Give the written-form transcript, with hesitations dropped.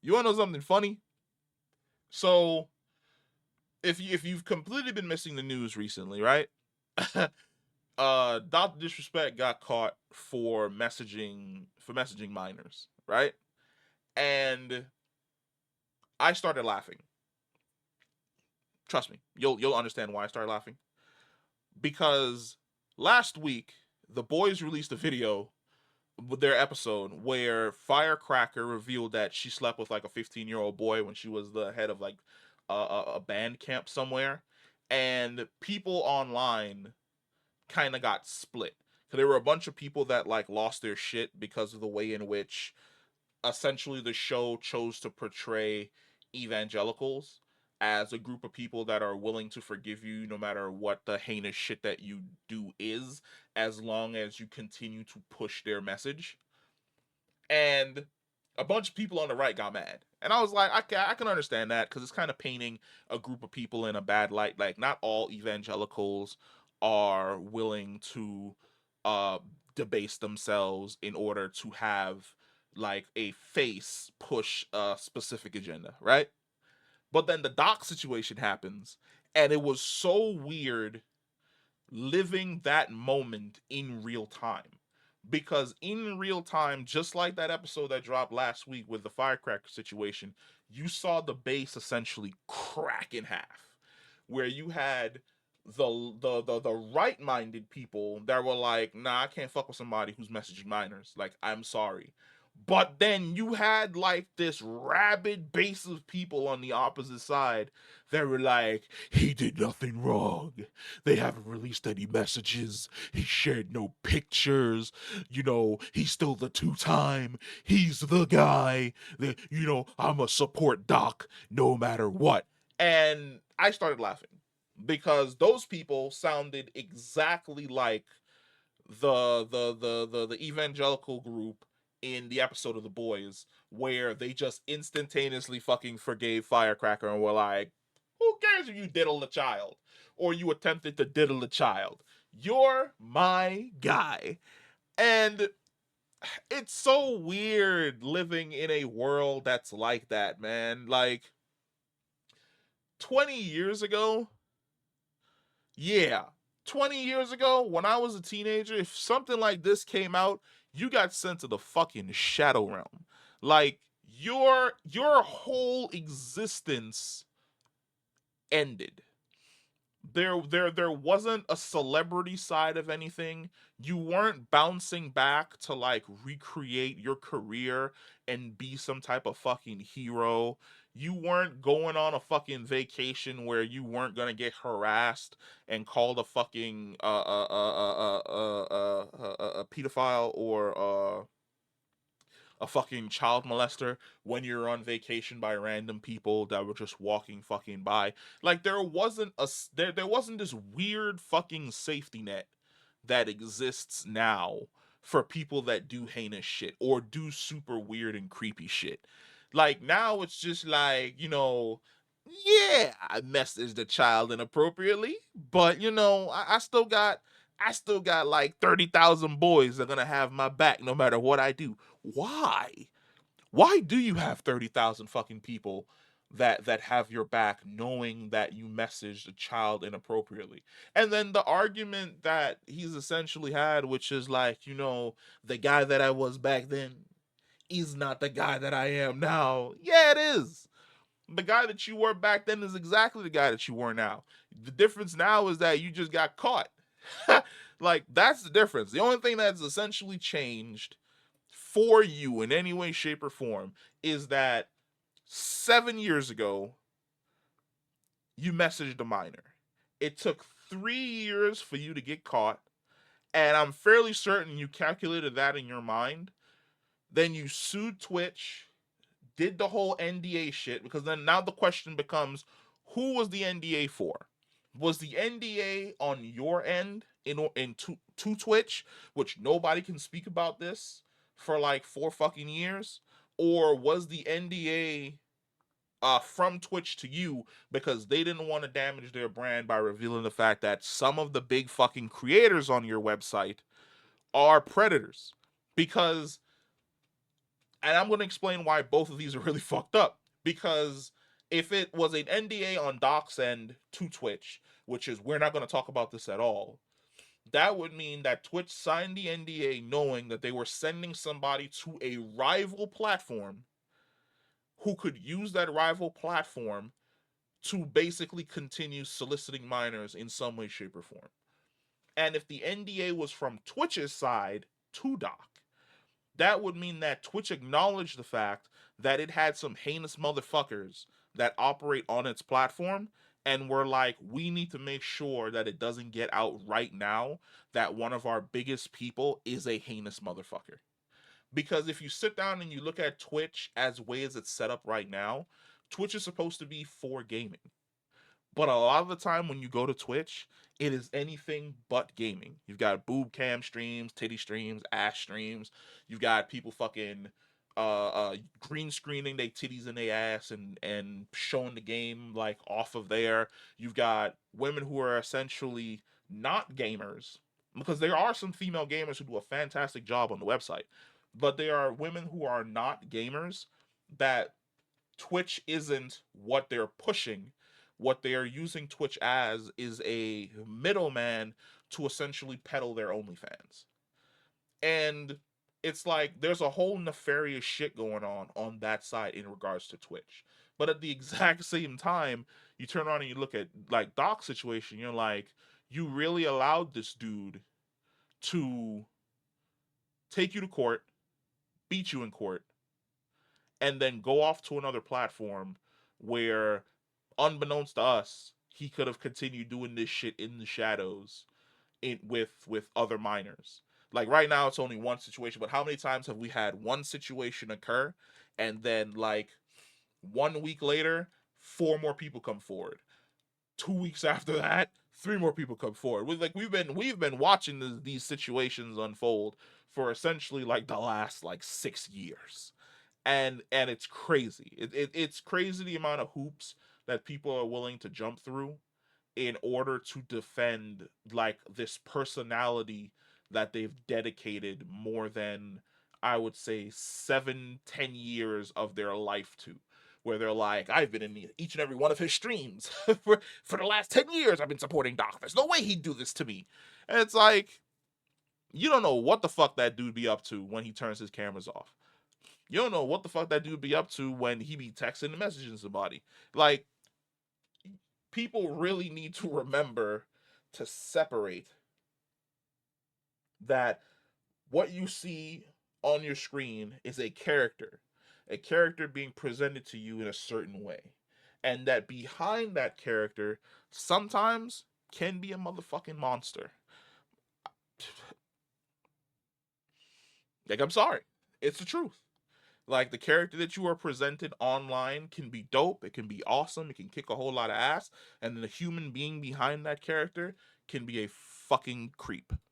You want to know something funny? So if you've completely been missing the news recently, right? Dr. Disrespect got caught for messaging minors, right? And I started laughing. Trust me, you'll understand why I started laughing. Because last week the boys released a video with their episode where Firecracker revealed that she slept with like a 15-year-old boy when she was the head of like a band camp somewhere, and people online kind of got split. So there were a bunch of people that like lost their shit because of the way in which essentially the show chose to portray evangelicals as a group of people that are willing to forgive you no matter what the heinous shit that you do is, as long as you continue to push their message. And a bunch of people on the right got mad. And I was like, I can understand that because it's kind of painting a group of people in a bad light. Like, not all evangelicals are willing to uh, debase themselves in order to have like a face push a specific agenda, right? But then the doc situation happens, and it was so weird living that moment in real time. Because in real time, just like that episode that dropped last week with the Firecracker situation, you saw the base essentially crack in half. Where you had the right minded people that were like, nah, I can't fuck with somebody who's messaging minors. Like, I'm sorry. But then you had like this rabid base of people on the opposite side that were like, he did nothing wrong. They haven't released any messages. He shared no pictures. He's still the two-time. He's the guy. I'm a support Doc no matter what. And I started laughing because those people sounded exactly like the evangelical group in the episode of The Boys, where they just instantaneously fucking forgave Firecracker and were like, who cares if you diddle a child or you attempted to diddle a child? You're my guy. And it's so weird living in a world that's like that, man. Like 20 years ago, yeah. 20 years ago, when I was a teenager, if something like this came out, you got sent to the fucking shadow realm. Like your whole existence ended. There wasn't a celebrity side of anything. You weren't bouncing back to like recreate your career and be some type of fucking hero. You weren't going on a fucking vacation where you weren't gonna get harassed and called a fucking a pedophile or a fucking child molester when you're on vacation by random people that were just walking fucking by. Like, there wasn't this weird fucking safety net that exists now for people that do heinous shit or do super weird and creepy shit. Like, now it's just like, yeah, I messaged the child inappropriately, but I still got like 30,000 boys that are gonna have my back no matter what I do. Why? Why do you have 30,000 fucking people that have your back knowing that you messaged a child inappropriately? And then the argument that he's essentially had, which is like, the guy that I was back then is not the guy that I am now. Yeah, it is. The guy that you were back then is exactly the guy that you were now. The difference now is that you just got caught. Like, that's the difference. The only thing that's essentially changed for you in any way, shape, or form is that 7 years ago, you messaged a minor. It took 3 years for you to get caught, and I'm fairly certain you calculated that in your mind. Then you sued Twitch, did the whole NDA shit, because then now the question becomes, who was the NDA for? Was the NDA on your end to Twitch, which nobody can speak about this for like 4 fucking years, or was the NDA from Twitch to you because they didn't want to damage their brand by revealing the fact that some of the big fucking creators on your website are predators? Because And I'm going to explain why both of these are really fucked up. Because if it was an NDA on Doc's end to Twitch, which is we're not going to talk about this at all, that would mean that Twitch signed the NDA knowing that they were sending somebody to a rival platform who could use that rival platform to basically continue soliciting minors in some way, shape, or form. And if the NDA was from Twitch's side to Doc, that would mean that Twitch acknowledged the fact that it had some heinous motherfuckers that operate on its platform and were like, we need to make sure that it doesn't get out right now that one of our biggest people is a heinous motherfucker. Because if you sit down and you look at Twitch as way as it's set up right now, Twitch is supposed to be for gaming. But a lot of the time when you go to Twitch, it is anything but gaming. You've got boob cam streams, titty streams, ass streams. You've got people fucking green screening their titties and their ass and showing the game like off of there. You've got women who are essentially not gamers, because there are some female gamers who do a fantastic job on the website, but there are women who are not gamers that Twitch isn't what they're pushing. What they are using Twitch as is a middleman to essentially peddle their OnlyFans. And it's like there's a whole nefarious shit going on that side in regards to Twitch. But at the exact same time, you turn on and you look at like Doc's situation, you're like, you really allowed this dude to take you to court, beat you in court, and then go off to another platform where, unbeknownst to us, he could have continued doing this shit in the shadows with other minors. Like right now, it's only one situation, but how many times have we had one situation occur, and then like 1 week later, 4 more people come forward. 2 weeks after that, 3 more people come forward. We've been watching these situations unfold for essentially like the last like 6 years, and it's crazy. It's crazy the amount of hoops that people are willing to jump through in order to defend like this personality that they've dedicated more than, I would say, 7-10 years of their life to, where they're like, I've been in each and every one of his streams for the last 10 years. I've been supporting Doc. There's no way he'd do this to me. And it's like, you don't know what the fuck that dude be up to when he turns his cameras off. You don't know what the fuck that dude be up to when he be texting and messaging somebody. Like, people really need to remember to separate that what you see on your screen is a character being presented to you in a certain way. And that behind that character sometimes can be a motherfucking monster. Like, I'm sorry. It's the truth. Like, the character that you are presented online can be dope, it can be awesome, it can kick a whole lot of ass, and the human being behind that character can be a fucking creep.